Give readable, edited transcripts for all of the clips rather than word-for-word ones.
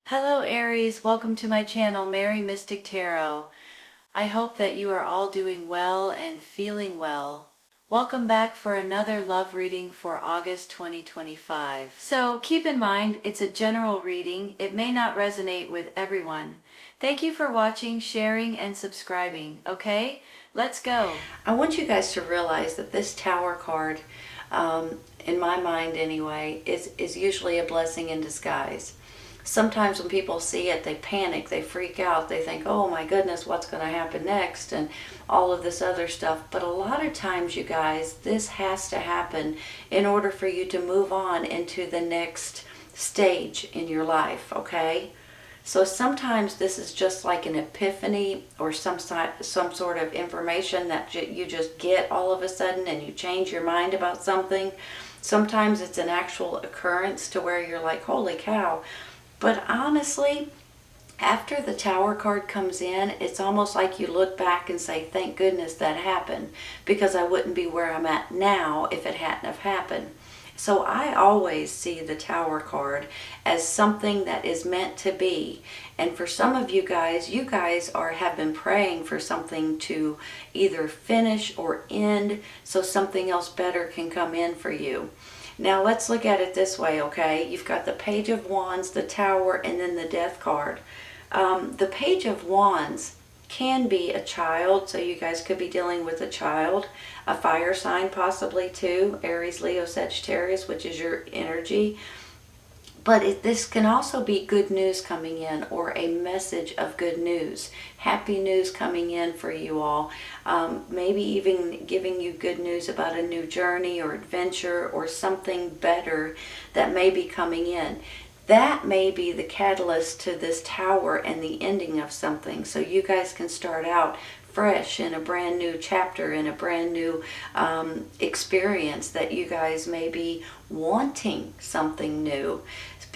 Hello Aries, welcome to my channel, Mary Mystic Tarot. I hope that you are all doing well and feeling well. Welcome back for another love reading for August 2025. So keep in mind, it's a general reading. It may not resonate with everyone. Thank you for watching, sharing, and subscribing. Okay, let's go. I want you guys to realize that this Tower card, in my mind anyway, is usually a blessing in disguise. Sometimes when people see it, they panic, they freak out, they think, oh my goodness, what's going to happen next, and all of this other stuff. But a lot of times, you guys, this has to happen in order for you to move on into the next stage in your life, okay? So sometimes this is just like an epiphany or some sort of information that you just get all of a sudden and you change your mind about something. Sometimes it's an actual occurrence to where you're like, holy cow. But honestly, after the Tower card comes in, it's almost like you look back and say, thank goodness that happened, because I wouldn't be where I'm at now if it hadn't have happened. So I always see the Tower card as something that is meant to be. And for some of you guys have been praying for something to either finish or end so something else better can come in for you. Now let's look at it this way, okay? You've got the Page of Wands, the Tower, and then the Death card. The Page of Wands can be a child, so you guys could be dealing with a child, a fire sign possibly too, Aries, Leo, Sagittarius, which is your energy. But this can also be good news coming in, or a message of good news. Happy news coming in for you all. Maybe even giving you good news about a new journey or adventure or something better that may be coming in. That may be the catalyst to this Tower and the ending of something. So you guys can start out fresh in a brand new chapter, in a brand new experience that you guys may be wanting something new.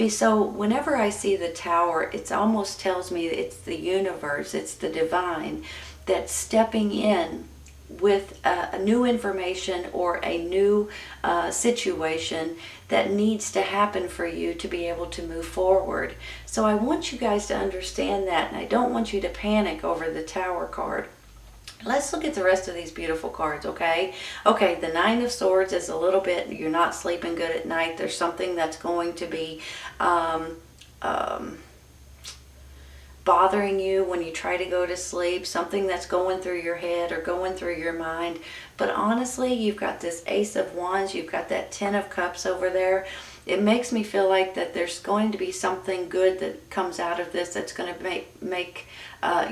So whenever I see the Tower, it almost tells me it's the universe, it's the divine that's stepping in with a new information or a new situation that needs to happen for you to be able to move forward. So I want you guys to understand that, and I don't want you to panic over the Tower card. Let's look at the rest of these beautiful cards, okay? Okay, the Nine of Swords is a little bit, you're not sleeping good at night. There's something that's going to be bothering you when you try to go to sleep, something that's going through your head or going through your mind. But honestly, you've got this Ace of Wands, you've got that Ten of Cups over there. It makes me feel like that there's going to be something good that comes out of this that's going to make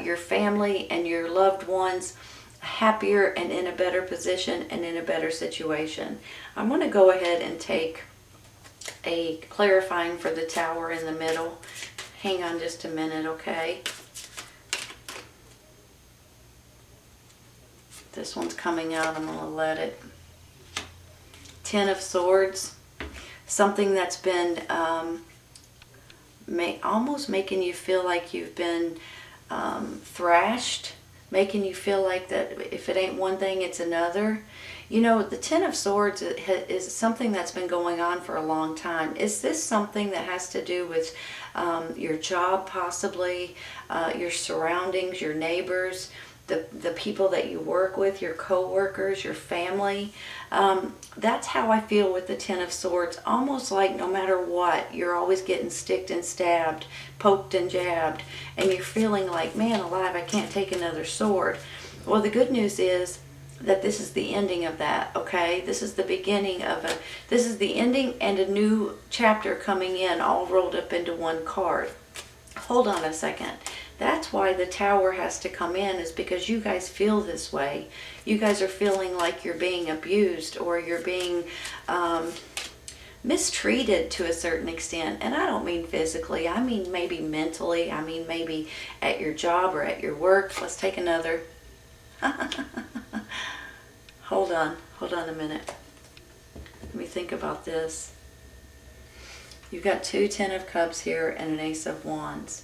your family and your loved ones happier and in a better position and in a better situation. I'm going to go ahead and take a clarifying for the Tower in the middle. Hang on just a minute, okay? This one's coming out. I'm going to let it. Ten of Swords. Something that's been almost making you feel like you've been thrashed, making you feel like that if it ain't one thing, it's another. You know, the Ten of Swords is something that's been going on for a long time. Is this something that has to do with your job, possibly, your surroundings, your neighbors, the people that you work with, your co-workers, your family? That's how I feel with the Ten of Swords. Almost like no matter what, you're always getting sticked and stabbed, poked and jabbed, and you're feeling like, man alive, I can't take another sword. Well, the good news is that this is the ending of that, okay? This is the beginning of this is the ending and a new chapter coming in, all rolled up into one card. Hold on a second. That's why the Tower has to come in, is because you guys feel this way. You guys are feeling like you're being abused, or you're being mistreated to a certain extent. And I don't mean physically, I mean maybe mentally, I mean maybe at your job or at your work. Let's take another. Hold on a minute. Let me think about this. You've got two Ten of Cups here and an Ace of Wands.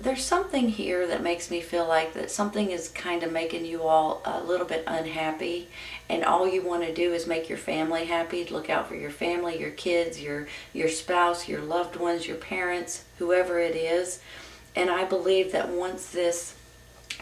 there's something here that makes me feel like that something is kind of making you all a little bit unhappy, and all you want to do is make your family happy. Look out for your family, your kids, your spouse, your loved ones, your parents, whoever it is. And I believe that once this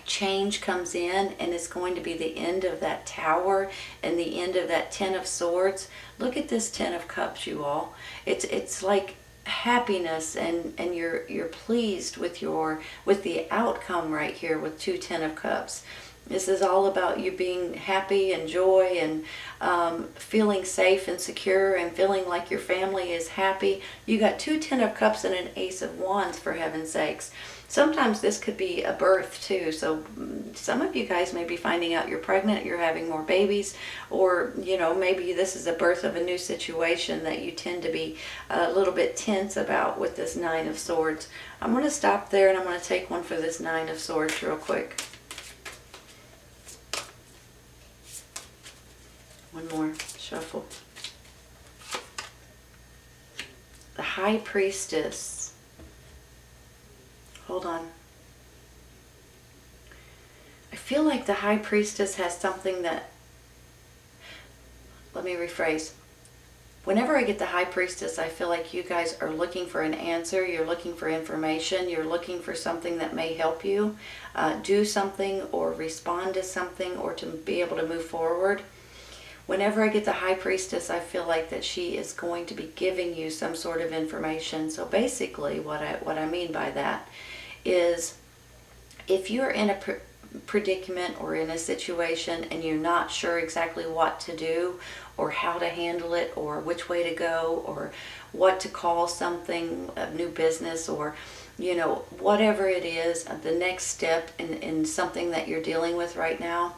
change comes in, and it's going to be the end of that Tower and the end of that Ten of Swords. Look at this Ten of Cups, you all. It's like happiness, and you're pleased with the outcome right here with two Ten of Cups. This is all about you being happy and joy, and feeling safe and secure, and feeling like your family is happy. You got two Ten of Cups and an Ace of Wands, for heaven's sakes. Sometimes this could be a birth too. So some of you guys may be finding out you're pregnant, you're having more babies, or maybe this is a birth of a new situation that you tend to be a little bit tense about with this Nine of Swords. I'm going to stop there, and I'm going to take one for this Nine of Swords real quick. One more shuffle. The High Priestess. Hold on. I feel like the High Priestess has something that... Let me rephrase. Whenever I get the High Priestess, I feel like you guys are looking for an answer. You're looking for information. You're looking for something that may help you do something, or respond to something, or to be able to move forward. Whenever I get the High Priestess, I feel like that she is going to be giving you some sort of information. So basically what I mean by that is, if you're in a predicament or in a situation and you're not sure exactly what to do, or how to handle it, or which way to go, or what to call something, a new business, or whatever it is, the next step in something that you're dealing with right now,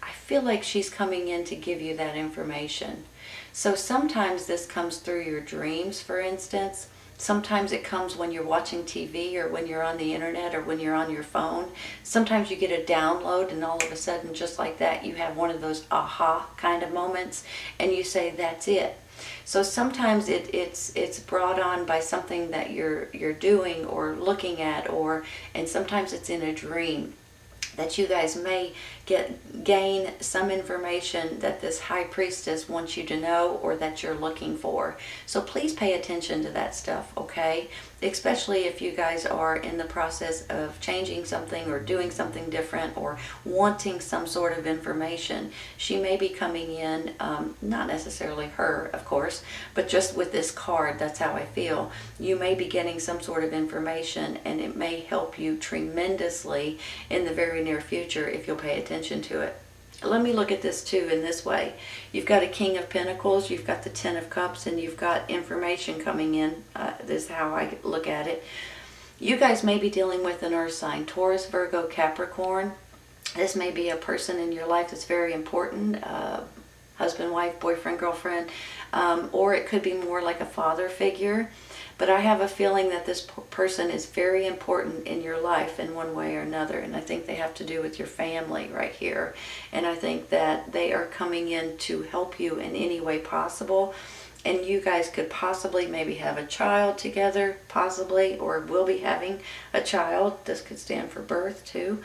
I feel like she's coming in to give you that information. So sometimes this comes through your dreams, for instance. Sometimes it comes when you're watching TV, or when you're on the internet, or when you're on your phone. Sometimes you get a download, and all of a sudden, just like that, you have one of those aha kind of moments, and you say, that's it. So sometimes it's brought on by something that you're doing or looking at, and sometimes it's in a dream that you guys may gain some information that this High Priestess wants you to know, or that you're looking for. So please pay attention to that stuff, okay? Especially if you guys are in the process of changing something, or doing something different, or wanting some sort of information. She may be coming in, not necessarily her, of course, but just with this card, that's how I feel. You may be getting some sort of information, and it may help you tremendously in the very near future if you'll pay attention to it. Let me look at this too in this way. You've got a King of Pentacles, you've got the Ten of Cups, and you've got information coming in. This is how I look at it. You guys may be dealing with an earth sign, Taurus, Virgo, Capricorn. This may be a person in your life that's very important, husband, wife, boyfriend, girlfriend, or it could be more like a father figure. But I have a feeling that this person is very important in your life in one way or another. And I think they have to do with your family right here. And I think that they are coming in to help you in any way possible. And you guys could possibly maybe have a child together, possibly, or will be having a child. This could stand for birth too.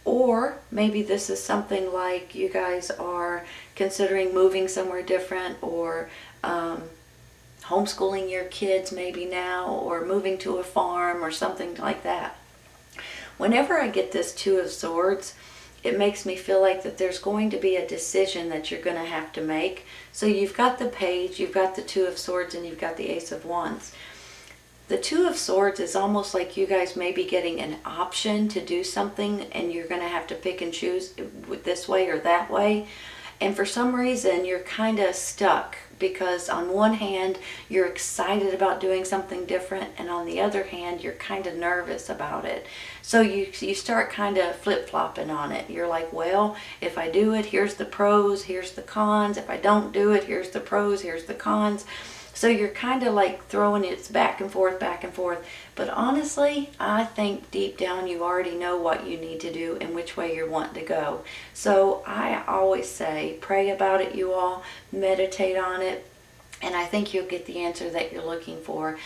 Or maybe this is something like you guys are considering moving somewhere different, or homeschooling your kids maybe now, or moving to a farm or something like that. Whenever I get this Two of Swords, it makes me feel like that there's going to be a decision that you're going to have to make. So you've got the Page, you've got the Two of Swords, and you've got the Ace of Wands. The Two of Swords is almost like you guys may be getting an option to do something, and you're going to have to pick and choose this way or that way. And for some reason, you're kind of stuck, because on one hand, you're excited about doing something different, and on the other hand, you're kind of nervous about it. So you start kind of flip-flopping on it. You're like, well, if I do it, here's the pros, here's the cons. If I don't do it, here's the pros, here's the cons. So you're kind of like throwing it back and forth, back and forth. But honestly, I think deep down you already know what you need to do and which way you're wanting to go. So I always say, pray about it, you all. Meditate on it. And I think you'll get the answer that you're looking for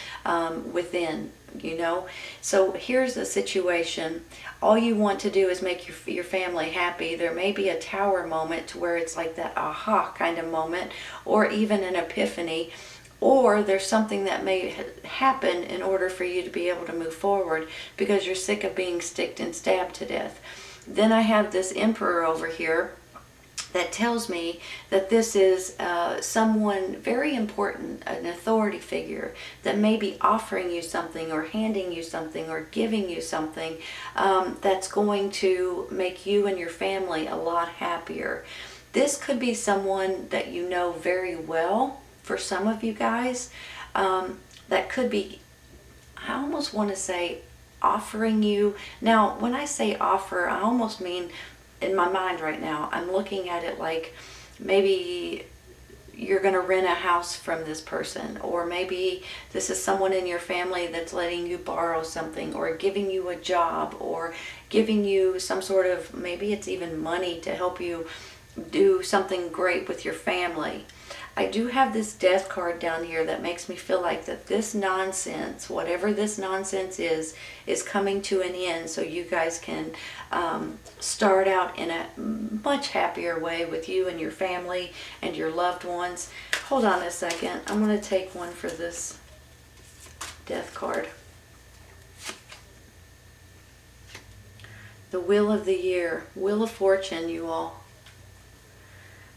within, you know. So here's the situation. All you want to do is make your family happy. There may be a tower moment to where it's like that aha kind of moment, or even an epiphany, or there's something that may happen in order for you to be able to move forward because you're sick of being sticked and stabbed to death. Then I have this Emperor over here that tells me that this is someone very important, an authority figure that may be offering you something or handing you something or giving you something that's going to make you and your family a lot happier. This could be someone that you know very well for some of you guys. That could be, I almost want to say, offering you. Now, when I say offer, I almost mean, in my mind right now, I'm looking at it like maybe you're going to rent a house from this person, or maybe this is someone in your family that's letting you borrow something, or giving you a job, or giving you some sort of, maybe it's even money to help you do something great with your family. I do have this death card down here that makes me feel like that this nonsense, whatever this nonsense is coming to an end, so you guys can start out in a much happier way with you and your family and your loved ones. Hold on a second. I'm going to take one for this death card. The Wheel of the Year. Wheel of Fortune, you all.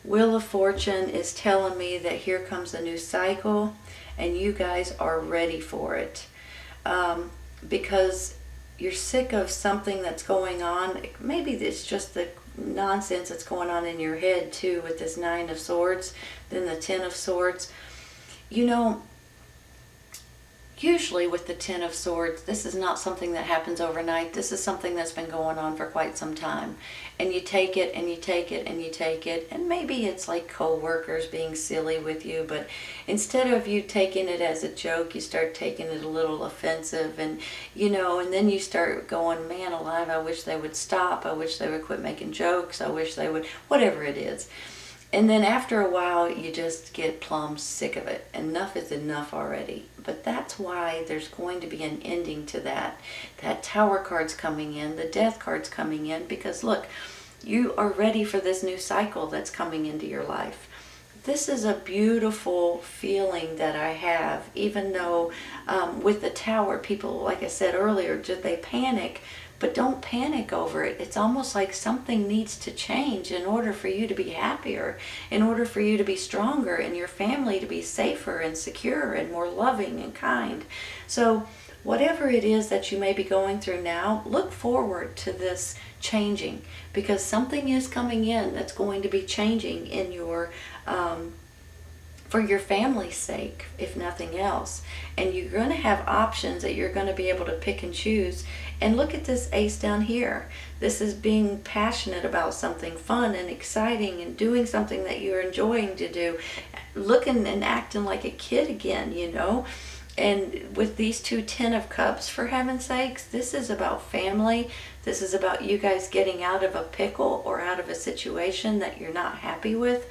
Wheel of Fortune is telling me that here comes a new cycle and you guys are ready for it. Because you're sick of something that's going on. Maybe it's just the nonsense that's going on in your head too, with this Nine of Swords, then the Ten of Swords. You know, usually with the Ten of Swords, this is not something that happens overnight. This is something that's been going on for quite some time. And you take it and you take it and you take it. And maybe it's like co-workers being silly with you, but instead of you taking it as a joke, you start taking it a little offensive, and you know, and then you start going, man alive, I wish they would stop. I wish they would quit making jokes. I wish they would, whatever it is. And then after a while, you just get plumb sick of it. Enough is enough already. But that's why there's going to be an ending to that. That Tower card's coming in, the Death card's coming in, because look, you are ready for this new cycle that's coming into your life. This is a beautiful feeling that I have, even though with the Tower, people, like I said earlier, they panic. But don't panic over it. It's almost like something needs to change in order for you to be happier, in order for you to be stronger, and your family to be safer and secure and more loving and kind. So whatever it is that you may be going through now, look forward to this changing, because something is coming in that's going to be changing in your for your family's sake, if nothing else. And you're going to have options that you're going to be able to pick and choose. And look at this ace down here. This is being passionate about something fun and exciting and doing something that you're enjoying to do. Looking and acting like a kid again, you know. And with these two Ten of Cups, for heaven's sakes, this is about family. This is about you guys getting out of a pickle or out of a situation that you're not happy with.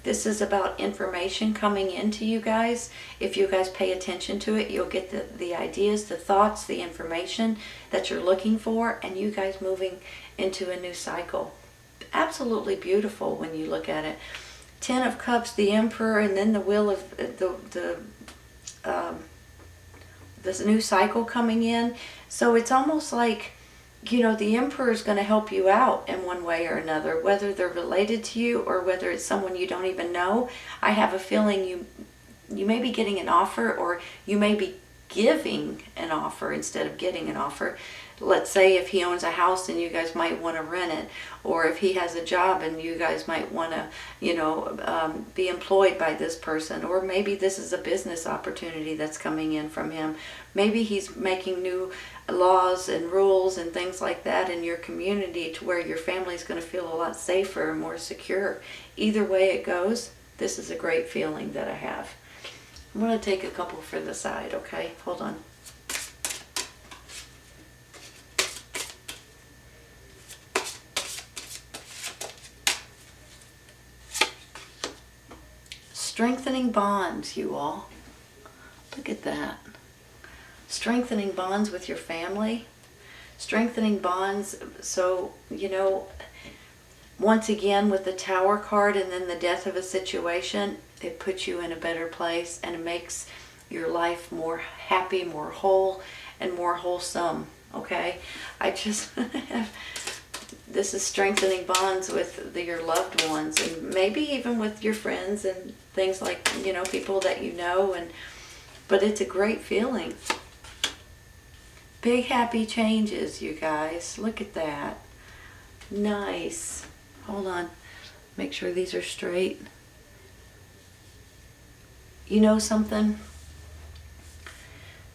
This is about information coming into you guys. If you guys pay attention to it, you'll get the ideas, the thoughts, the information that you're looking for, and you guys moving into a new cycle. Absolutely beautiful when you look at it. Ten of Cups, the Emperor, and then the Wheel of this new cycle coming in. So it's almost like, you know, the Emperor is going to help you out in one way or another, whether they're related to you or whether it's someone you don't even know. I have a feeling you may be getting an offer, or you may be giving an offer instead of getting an offer. Let's say if he owns a house and you guys might want to rent it, or if he has a job and you guys might want to, you know, be employed by this person, or maybe this is a business opportunity that's coming in from him. Maybe he's making new laws and rules and things like that in your community to where your family's going to feel a lot safer and more secure. Either way it goes, this is a great feeling that I have. I'm going to take a couple for the side, okay? Hold on. strengthening bonds, you all. Look at that. Strengthening bonds with your family. Strengthening bonds, so, you know, once again with the Tower card and then the death of a situation, it puts you in a better place and it makes your life more happy, more whole, and more wholesome. Okay? I just this is strengthening bonds with your loved ones, and maybe even with your friends and things like, you know, people that you know, but it's a great feeling. Big happy changes, you guys. Look at that. Nice. Hold on. Make sure these are straight. You know something?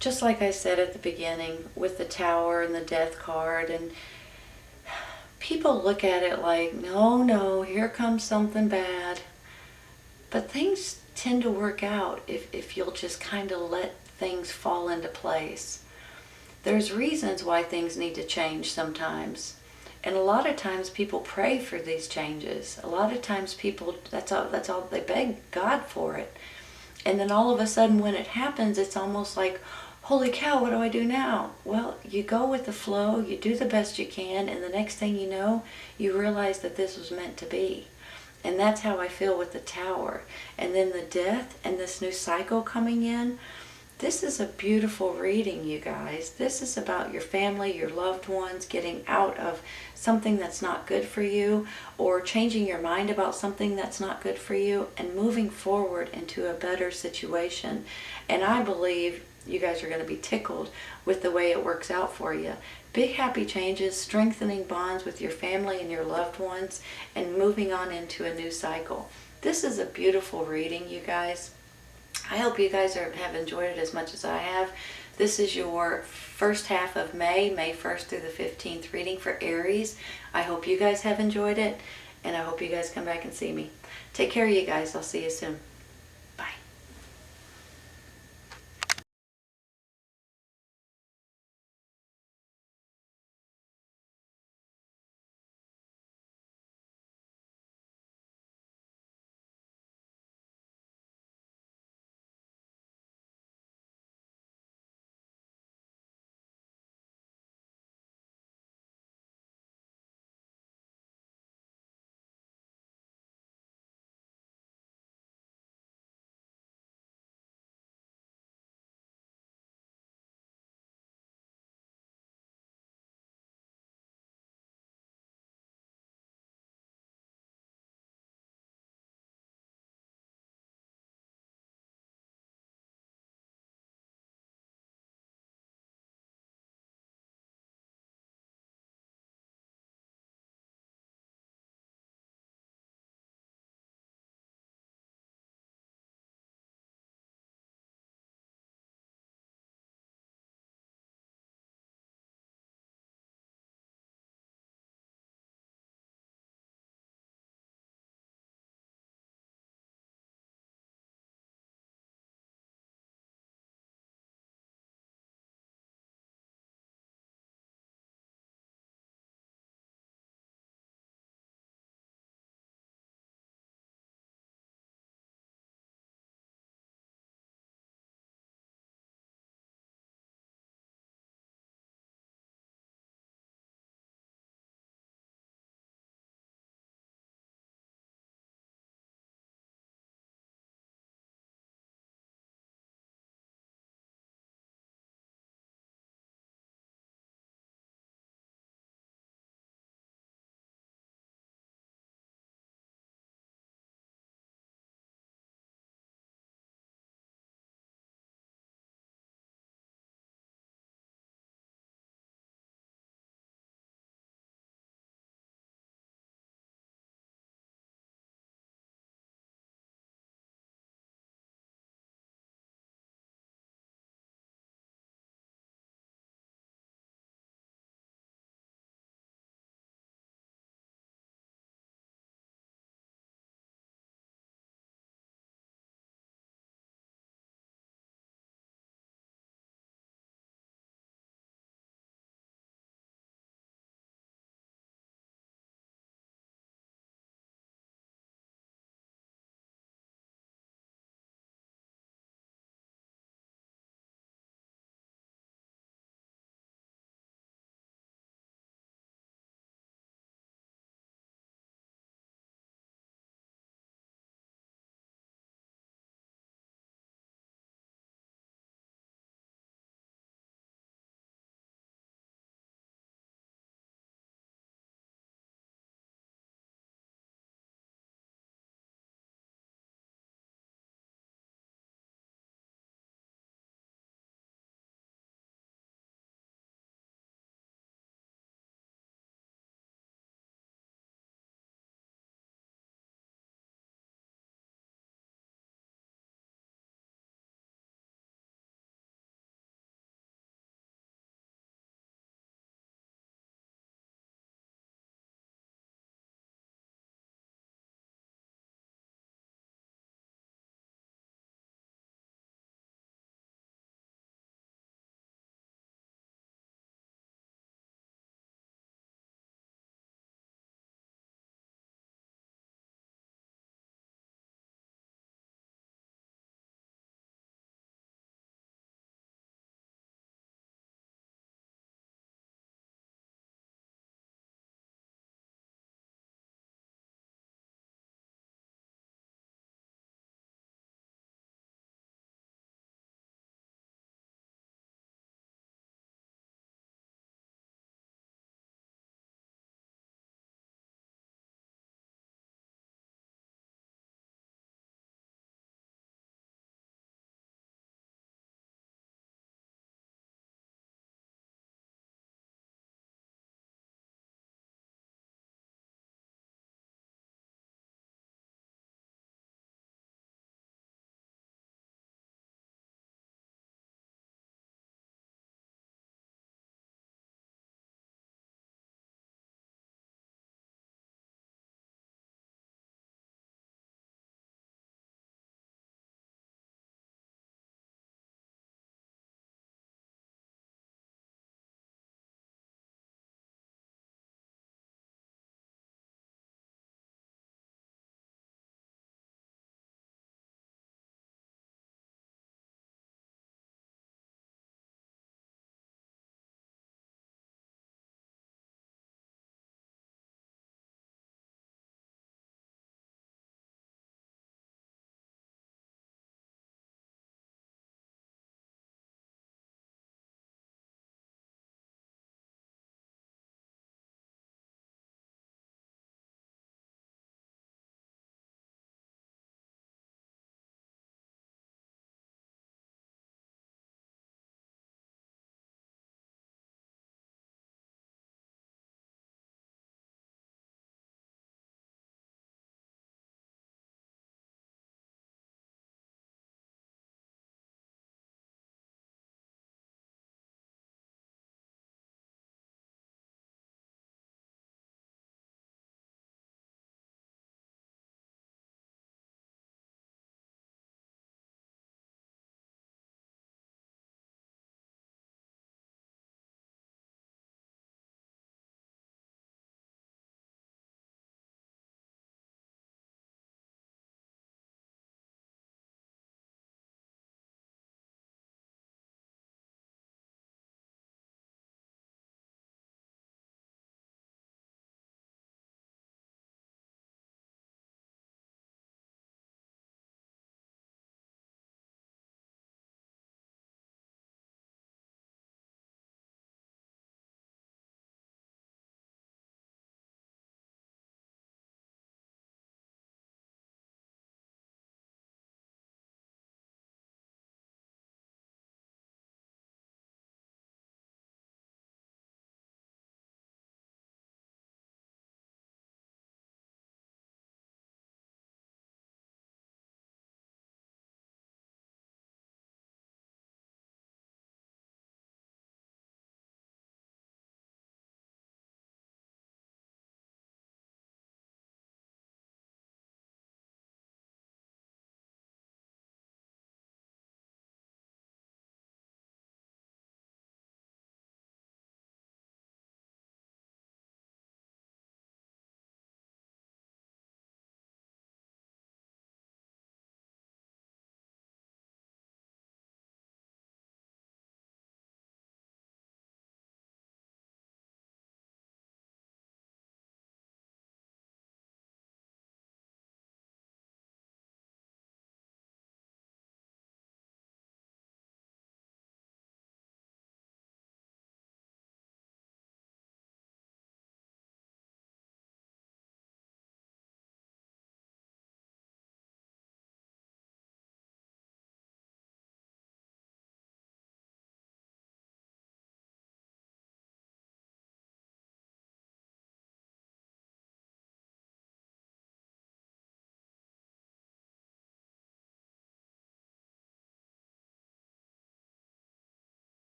Just like I said at the beginning with the Tower and the Death card, and people look at it like, no, here comes something bad. But things tend to work out if you'll just kind of let things fall into place. There's reasons why things need to change sometimes. And a lot of times people pray for these changes. A lot of times people, that's all they beg God for it. And then all of a sudden when it happens, it's almost like, holy cow, what do I do now? Well, you go with the flow, you do the best you can, and the next thing you know, you realize that this was meant to be. And that's how I feel with the Tower. And then the Death and this new cycle coming in. This is a beautiful reading, you guys. This is about your family, your loved ones, getting out of something that's not good for you, or changing your mind about something that's not good for you, and moving forward into a better situation. And I believe you guys are going to be tickled with the way it works out for you. Big happy changes, strengthening bonds with your family and your loved ones, and moving on into a new cycle. This is a beautiful reading, you guys. I hope you guys have enjoyed it as much as I have. This is your first half of May 1st through the 15th reading for Aries. I hope you guys have enjoyed it, and I hope you guys come back and see me. Take care, you guys. I'll see you soon.